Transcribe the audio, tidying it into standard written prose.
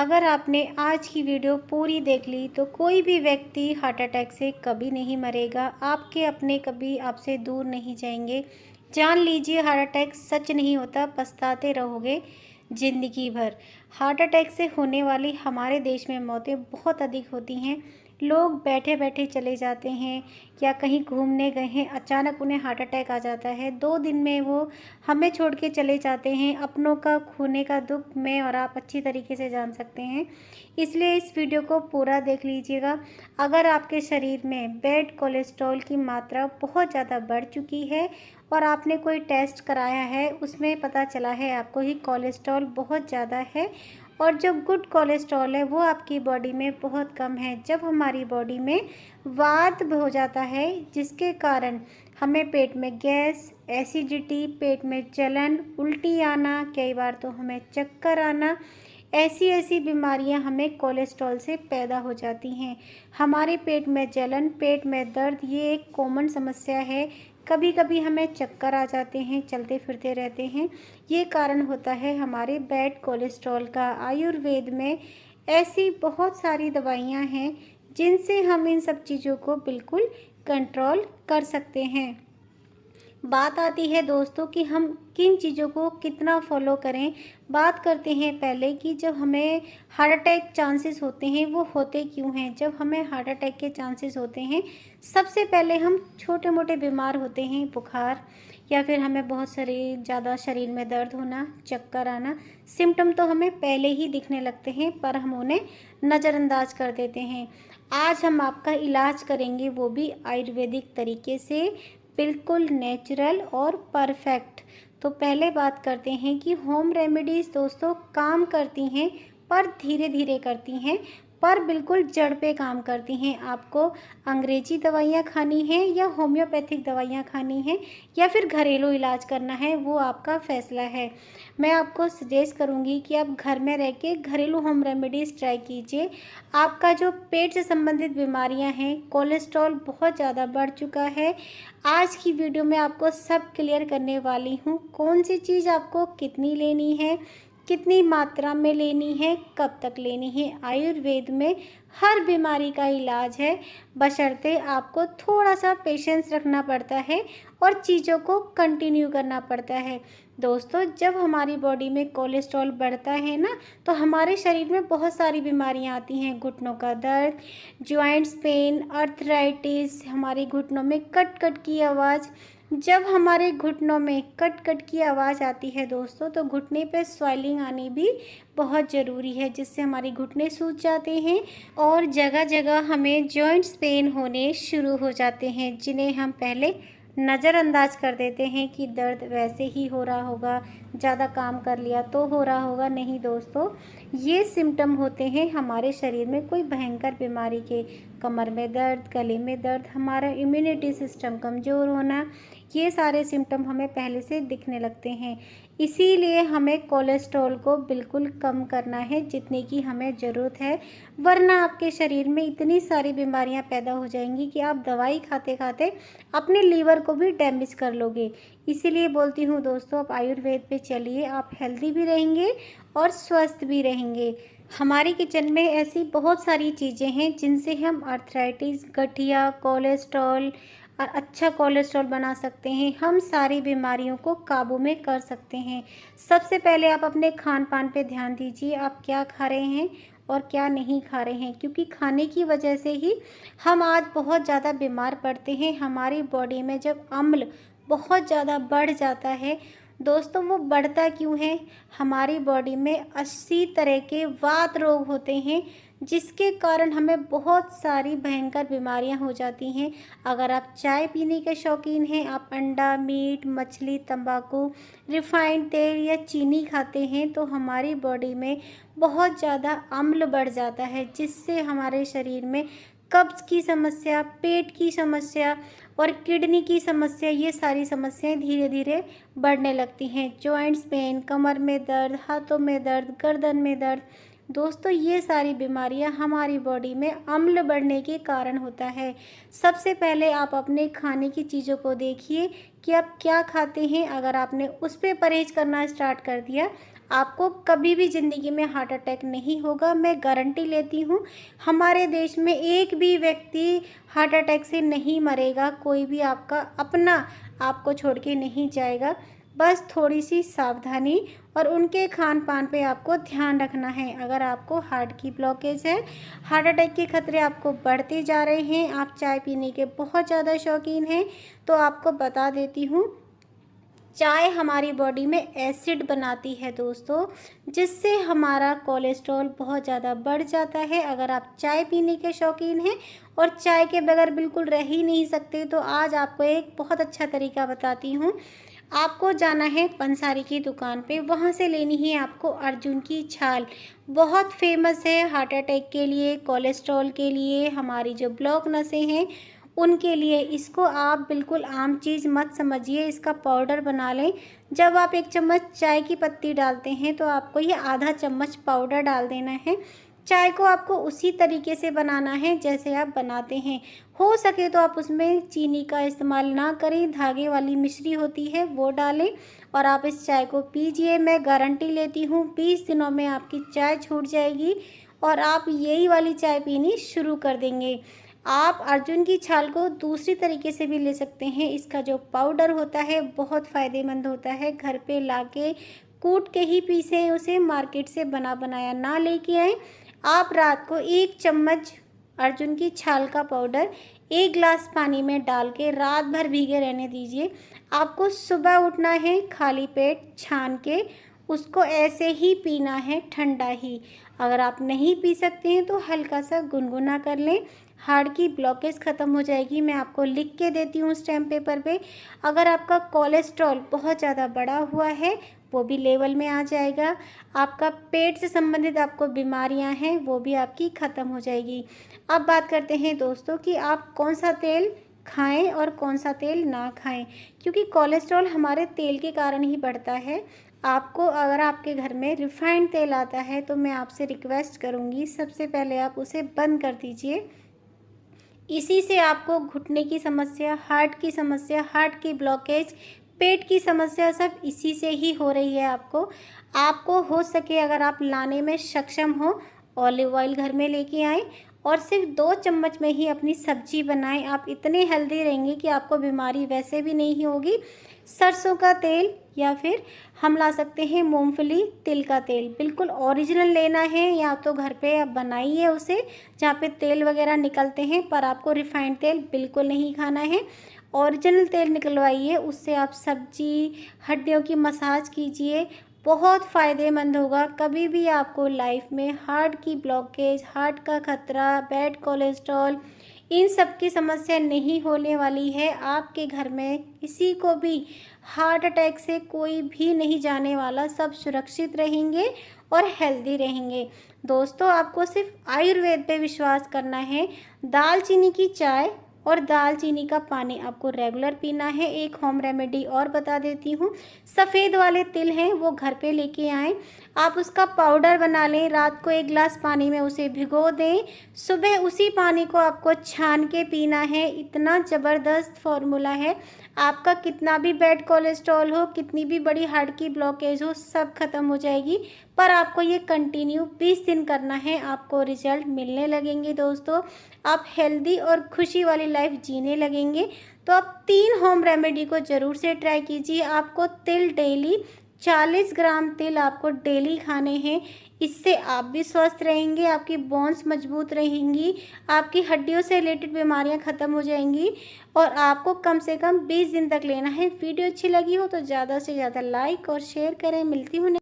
अगर आपने आज की वीडियो पूरी देख ली तो कोई भी व्यक्ति हार्ट अटैक से कभी नहीं मरेगा। आपके अपने कभी आपसे दूर नहीं जाएंगे। जान लीजिए, हार्ट अटैक सच नहीं होता, पछताते रहोगे ज़िंदगी भर। हार्ट अटैक से होने वाली हमारे देश में मौतें बहुत अधिक होती हैं। लोग बैठे बैठे चले जाते हैं या कहीं घूमने गए हैं, अचानक उन्हें हार्ट अटैक आ जाता है। 2 दिन में वो हमें छोड़ के चले जाते हैं। अपनों का खोने का दुख मैं और आप अच्छी तरीके से जान सकते हैं, इसलिए इस वीडियो को पूरा देख लीजिएगा। अगर आपके शरीर में बैड कोलेस्ट्रॉल की मात्रा बहुत ज़्यादा बढ़ चुकी है और आपने कोई टेस्ट कराया है, उसमें पता चला है आपको ही कोलेस्ट्रॉल बहुत ज़्यादा है और जो गुड कोलेस्ट्रॉल है वो आपकी बॉडी में बहुत कम है। जब हमारी बॉडी में वात हो जाता है, जिसके कारण हमें पेट में गैस, एसिडिटी, पेट में जलन, उल्टी आना, कई बार तो हमें चक्कर आना, ऐसी ऐसी बीमारियां हमें कोलेस्ट्रॉल से पैदा हो जाती हैं। हमारे पेट में जलन, पेट में दर्द, ये एक कॉमन समस्या है। कभी कभी हमें चक्कर आ जाते हैं, चलते फिरते रहते हैं। ये कारण होता है हमारे बैड कोलेस्ट्रॉल का। आयुर्वेद में ऐसी बहुत सारी दवाइयाँ हैं जिनसे हम इन सब चीज़ों को बिल्कुल कंट्रोल कर सकते हैं। बात आती है दोस्तों कि हम किन चीज़ों को कितना फॉलो करें। बात करते हैं पहले कि जब हमें हार्ट अटैक चांसेस होते हैं वो होते क्यों हैं। जब हमें हार्ट अटैक के चांसेस होते हैं, सबसे पहले हम छोटे मोटे बीमार होते हैं, बुखार या फिर हमें बहुत ज़्यादा शरीर में दर्द होना, चक्कर आना। सिम्टम तो हमें पहले ही दिखने लगते हैं पर हम उन्हें नज़रअंदाज कर देते हैं। आज हम आपका इलाज करेंगे, वो भी आयुर्वेदिक तरीके से, बिल्कुल नेचुरल और परफेक्ट। तो पहले बात करते हैं कि होम रेमेडीज़ दोस्तों काम करती हैं पर धीरे धीरे करती हैं, पर बिल्कुल जड़ पे काम करती हैं। आपको अंग्रेजी दवाइयाँ खानी हैं या होम्योपैथिक दवाइयाँ खानी हैं या फिर घरेलू इलाज करना है, वो आपका फ़ैसला है। मैं आपको सजेस्ट करूँगी कि आप घर में रह के घरेलू होम रेमेडीज़ ट्राई कीजिए। आपका जो पेट से संबंधित बीमारियां हैं, कोलेस्ट्रॉल बहुत ज़्यादा बढ़ चुका है, आज की वीडियो में आपको सब क्लियर करने वाली हूँ। कौन सी चीज़ आपको कितनी लेनी है, कितनी मात्रा में लेनी है, कब तक लेनी है। आयुर्वेद में हर बीमारी का इलाज है, बशर्ते आपको थोड़ा सा पेशेंस रखना पड़ता है और चीज़ों को कंटिन्यू करना पड़ता है। दोस्तों, जब हमारी बॉडी में कोलेस्ट्रॉल बढ़ता है ना, तो हमारे शरीर में बहुत सारी बीमारियां आती हैं। घुटनों का दर्द, जॉइंट्स पेन, अर्थराइटिस, हमारे घुटनों में कट कट की आवाज़। जब हमारे घुटनों में कट कट की आवाज़ आती है दोस्तों, तो घुटने पे स्वेलिंग आनी भी बहुत ज़रूरी है, जिससे हमारे घुटने सूज जाते हैं और जगह जगह हमें जॉइंट्स पेन होने शुरू हो जाते हैं, जिन्हें हम पहले नज़रअंदाज कर देते हैं कि दर्द वैसे ही हो रहा होगा, ज़्यादा काम कर लिया तो हो रहा होगा। नहीं दोस्तों, ये सिम्टम होते हैं हमारे शरीर में कोई भयंकर बीमारी के। कमर में दर्द, गले में दर्द, हमारा इम्यूनिटी सिस्टम कमज़ोर होना, ये सारे सिम्टम हमें पहले से दिखने लगते हैं। इसीलिए हमें कोलेस्ट्रॉल को बिल्कुल कम करना है जितने की हमें ज़रूरत है, वरना आपके शरीर में इतनी सारी बीमारियां पैदा हो जाएंगी कि आप दवाई खाते खाते अपने लीवर को भी डैमेज कर लोगे। इसीलिए बोलती हूँ दोस्तों, आप आयुर्वेद पे चलिए, आप हेल्दी भी रहेंगे और स्वस्थ भी रहेंगे। हमारी किचन में ऐसी बहुत सारी चीज़ें हैं जिनसे हम अर्थराइटिस, गठिया, कोलेस्ट्रॉल और अच्छा कोलेस्ट्रॉल बना सकते हैं। हम सारी बीमारियों को काबू में कर सकते हैं। सबसे पहले आप अपने खान पान पे ध्यान दीजिए, आप क्या खा रहे हैं और क्या नहीं खा रहे हैं, क्योंकि खाने की वजह से ही हम आज बहुत ज़्यादा बीमार पड़ते हैं। हमारी बॉडी में जब अम्ल बहुत ज़्यादा बढ़ जाता है दोस्तों, वो बढ़ता क्यों है, हमारी बॉडी में 80 तरह के वात रोग होते हैं, जिसके कारण हमें बहुत सारी भयंकर बीमारियां हो जाती हैं। अगर आप चाय पीने के शौकीन हैं, आप अंडा, मीट, मछली, तंबाकू, रिफाइंड तेल या चीनी खाते हैं, तो हमारी बॉडी में बहुत ज़्यादा अम्ल बढ़ जाता है, जिससे हमारे शरीर में कब्ज़ की समस्या, पेट की समस्या और किडनी की समस्या, ये सारी समस्याएं धीरे धीरे बढ़ने लगती हैं। जॉइंट्स पेन, कमर में दर्द, हाथों में दर्द, गर्दन में दर्द, दोस्तों ये सारी बीमारियां हमारी बॉडी में अम्ल बढ़ने के कारण होता है। सबसे पहले आप अपने खाने की चीज़ों को देखिए कि आप क्या खाते हैं। अगर आपने उस पर परहेज करना स्टार्ट कर दिया, आपको कभी भी ज़िंदगी में हार्ट अटैक नहीं होगा। मैं गारंटी लेती हूँ, हमारे देश में एक भी व्यक्ति हार्ट अटैक से नहीं मरेगा, कोई भी आपका अपना आपको छोड़ के नहीं जाएगा। बस थोड़ी सी सावधानी और उनके खान पान पे आपको ध्यान रखना है। अगर आपको हार्ट की ब्लॉकेज है, हार्ट अटैक के खतरे आपको बढ़ते जा रहे हैं, आप चाय पीने के बहुत ज़्यादा शौकीन हैं, तो आपको बता देती हूँ, चाय हमारी बॉडी में एसिड बनाती है दोस्तों, जिससे हमारा कोलेस्ट्रॉल बहुत ज़्यादा बढ़ जाता है। अगर आप चाय पीने के शौकीन हैं और चाय के बगैर बिल्कुल रह ही नहीं सकते, तो आज आपको एक बहुत अच्छा तरीका बताती हूँ। आपको जाना है पंसारी की दुकान पे, वहाँ से लेनी है आपको अर्जुन की छाल। बहुत फेमस है हार्ट अटैक के लिए, कोलेस्ट्रॉल के लिए, हमारी जो ब्लॉक नसें हैं उनके लिए। इसको आप बिल्कुल आम चीज़ मत समझिए, इसका पाउडर बना लें। जब आप 1 चम्मच चाय की पत्ती डालते हैं तो आपको ये आधा चम्मच पाउडर डाल देना है। चाय को आपको उसी तरीके से बनाना है जैसे आप बनाते हैं। हो सके तो आप उसमें चीनी का इस्तेमाल ना करें, धागे वाली मिश्री होती है वो डालें और आप इस चाय को पीजिए। मैं गारंटी लेती हूँ 20 दिनों में आपकी चाय छूट जाएगी और आप यही वाली चाय पीनी शुरू कर देंगे। आप अर्जुन की छाल को दूसरी तरीके से भी ले सकते हैं। इसका जो पाउडर होता है बहुत फ़ायदेमंद होता है। घर पे लाके कूट के ही पीसें उसे, मार्केट से बना बनाया ना लेके आएँ। आप रात को 1 चम्मच अर्जुन की छाल का पाउडर 1 गिलास पानी में डाल के रात भर भीगे रहने दीजिए। आपको सुबह उठना है, खाली पेट छान के उसको ऐसे ही पीना है, ठंडा ही। अगर आप नहीं पी सकते हैं तो हल्का सा गुनगुना कर लें, हार्ट की ब्लॉकेज ख़त्म हो जाएगी। मैं आपको लिख के देती हूँ स्टैम्प पेपर पे। अगर आपका कोलेस्ट्रॉल बहुत ज़्यादा बढ़ा हुआ है वो भी लेवल में आ जाएगा। आपका पेट से संबंधित आपको बीमारियां हैं वो भी आपकी ख़त्म हो जाएगी। अब बात करते हैं दोस्तों कि आप कौन सा तेल खाएं और कौन सा तेल ना खाएं, क्योंकि कोलेस्ट्रॉल हमारे तेल के कारण ही बढ़ता है। आपको अगर आपके घर में रिफाइंड तेल आता है तो मैं आपसे रिक्वेस्ट करूंगी, सबसे पहले आप उसे बंद कर दीजिए। इसी से आपको घुटने की समस्या, हार्ट की समस्या, हार्ट की ब्लॉकेज, पेट की समस्या सब इसी से ही हो रही है। आपको हो सके अगर आप लाने में सक्षम हो, ऑलिव ऑयल घर में लेके आएँ और सिर्फ 2 चम्मच में ही अपनी सब्जी बनाएं। आप इतने हेल्दी रहेंगे कि आपको बीमारी वैसे भी नहीं होगी। सरसों का तेल या फिर हम ला सकते हैं मूंगफली, तिल का तेल, बिल्कुल ओरिजिनल लेना है, या तो घर पे आप बनाइए उसे जहाँ पे तेल वगैरह निकलते हैं, पर आपको रिफाइंड तेल बिल्कुल नहीं खाना है। ओरिजिनल तेल निकलवाइए, उससे आप सब्जी, हड्डियों की मसाज कीजिए, बहुत फ़ायदेमंद होगा। कभी भी आपको लाइफ में हार्ट की ब्लॉकेज, हार्ट का खतरा, बैड कोलेस्ट्रॉल, इन सब की समस्या नहीं होने वाली है। आपके घर में किसी को भी हार्ट अटैक से कोई भी नहीं जाने वाला, सब सुरक्षित रहेंगे और हेल्दी रहेंगे। दोस्तों, आपको सिर्फ आयुर्वेद पे विश्वास करना है। दालचीनी की चाय और दालचीनी का पानी आपको रेगुलर पीना है। एक होम रेमेडी और बता देती हूँ, सफ़ेद वाले तिल हैं वो घर पे लेके आएँ, आप उसका पाउडर बना लें, रात को 1 गिलास पानी में उसे भिगो दें, सुबह उसी पानी को आपको छान के पीना है। इतना ज़बरदस्त फार्मूला है, आपका कितना भी बैड कोलेस्ट्रॉल हो, कितनी भी बड़ी हार्ट की ब्लॉकेज हो, सब खत्म हो जाएगी। पर आपको ये कंटिन्यू 20 दिन करना है, आपको रिजल्ट मिलने लगेंगे दोस्तों। आप हेल्दी और खुशी वाली लाइफ जीने लगेंगे। तो आप 3 होम रेमेडी को ज़रूर से ट्राई कीजिए। आपको तिल डेली 40 ग्राम तिल आपको डेली खाने हैं। इससे आप भी स्वस्थ रहेंगे, आपकी बोन्स मजबूत रहेंगी, आपकी हड्डियों से रिलेटेड बीमारियां ख़त्म हो जाएंगी और आपको कम से कम 20 दिन तक लेना है। वीडियो अच्छी लगी हो तो ज़्यादा से ज़्यादा लाइक और शेयर करें। मिलती हूँ